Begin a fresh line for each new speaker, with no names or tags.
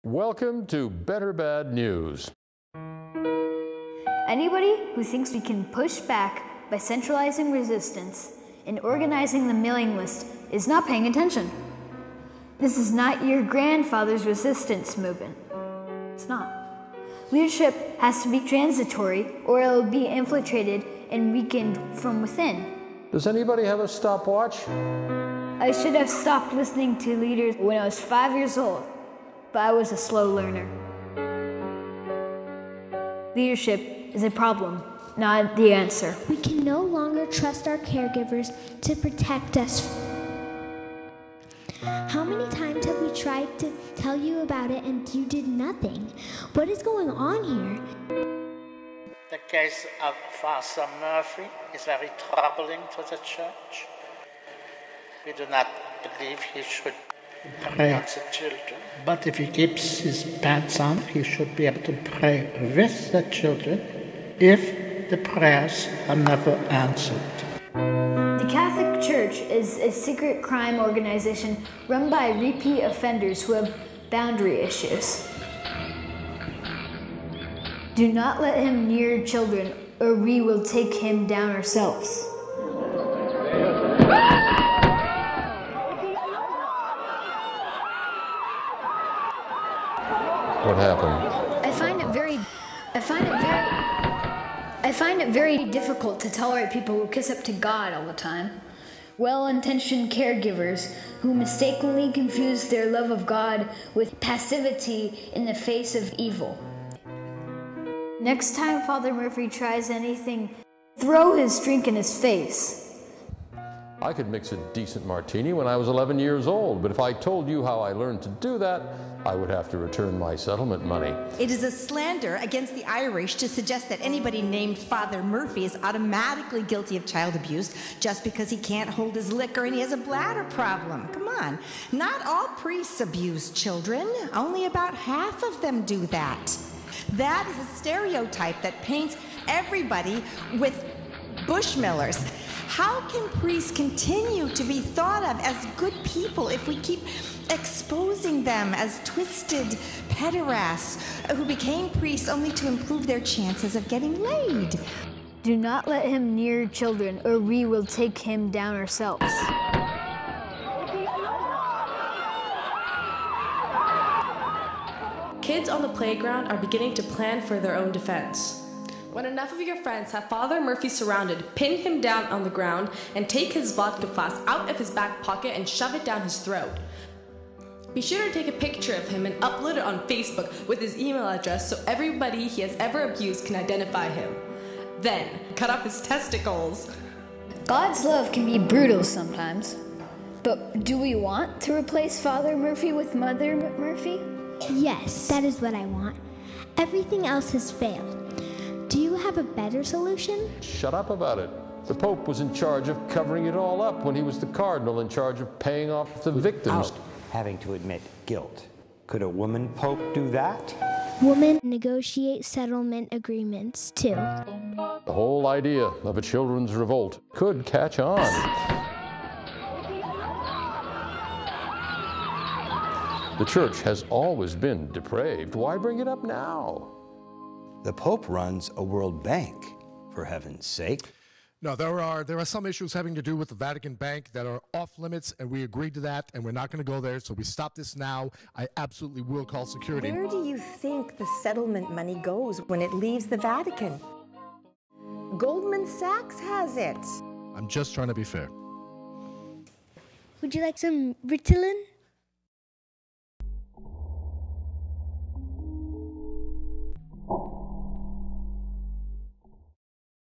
Welcome to betterbadnewz.
Anybody who thinks we can push back by centralizing resistance and organizing the mailing list is not paying attention. This is not your grandfather's resistance movement. It's not. Leadership has to be transitory or it will be infiltrated and weakened from within.
Does anybody have a stopwatch?
I should have stopped listening to leaders when I was 5 years old, but I was a slow learner. Leadership is a problem, not the answer.
We can no longer trust our caregivers to protect us. How many times have we tried to tell you about it and you did nothing? What is going on here?
The case of Father Murphy is very troubling for the church. We do not believe he should pray on the children. But if he keeps his pants on, he should be able to pray with the children if the prayers are never answered.
The Catholic Church is a secret crime organization run by repeat offenders who have boundary issues. Do not let him near children, or we will take him down ourselves.
What happened?
I find it very difficult to tolerate people who kiss up to God all the time. Well-intentioned caregivers who mistakenly confuse their love of God with passivity in the face of evil. Next time Father Murphy tries anything, throw his drink in his face.
I could mix a decent martini when I was 11 years old, but if I told you how I learned to do that, I would have to return my settlement money.
It is a slander against the Irish to suggest that anybody named Father Murphy is automatically guilty of child abuse just because he can't hold his liquor and he has a bladder problem. Come on. Not all priests abuse children. Only about half of them do that. That is a stereotype that paints everybody with bushmillers. How can priests continue to be thought of as good people if we keep exposing them as twisted pederasts who became priests only to improve their chances of getting laid?
Do not let him near children, or we will take him down ourselves.
Kids on the playground are beginning to plan for their own defense. When enough of your friends have Father Murphy surrounded, pin him down on the ground and take his vodka flask out of his back pocket and shove it down his throat. Be sure to take a picture of him and upload it on Facebook with his email address so everybody he has ever abused can identify him. Then, cut off his testicles.
God's love can be brutal sometimes, but do we want to replace Father Murphy with Mother Murphy?
Yes, that is what I want. Everything else has failed. Do you have a better solution?
Shut up about it. The Pope was in charge of covering it all up when he was the cardinal in charge of paying off the victims.
Without having to admit guilt. Could a woman pope do that?
Women negotiate settlement agreements, too.
The whole idea of a children's revolt could catch on. The church has always been depraved. Why bring it up now?
The Pope runs a World Bank, for heaven's sake.
No, there are some issues having to do with the Vatican Bank that are off limits, and we agreed to that, and we're not going to go there, so we stop this now. I absolutely will call security.
Where do you think the settlement money goes when it leaves the Vatican? Goldman Sachs has it.
I'm just trying to be fair.
Would you like some Ritalin?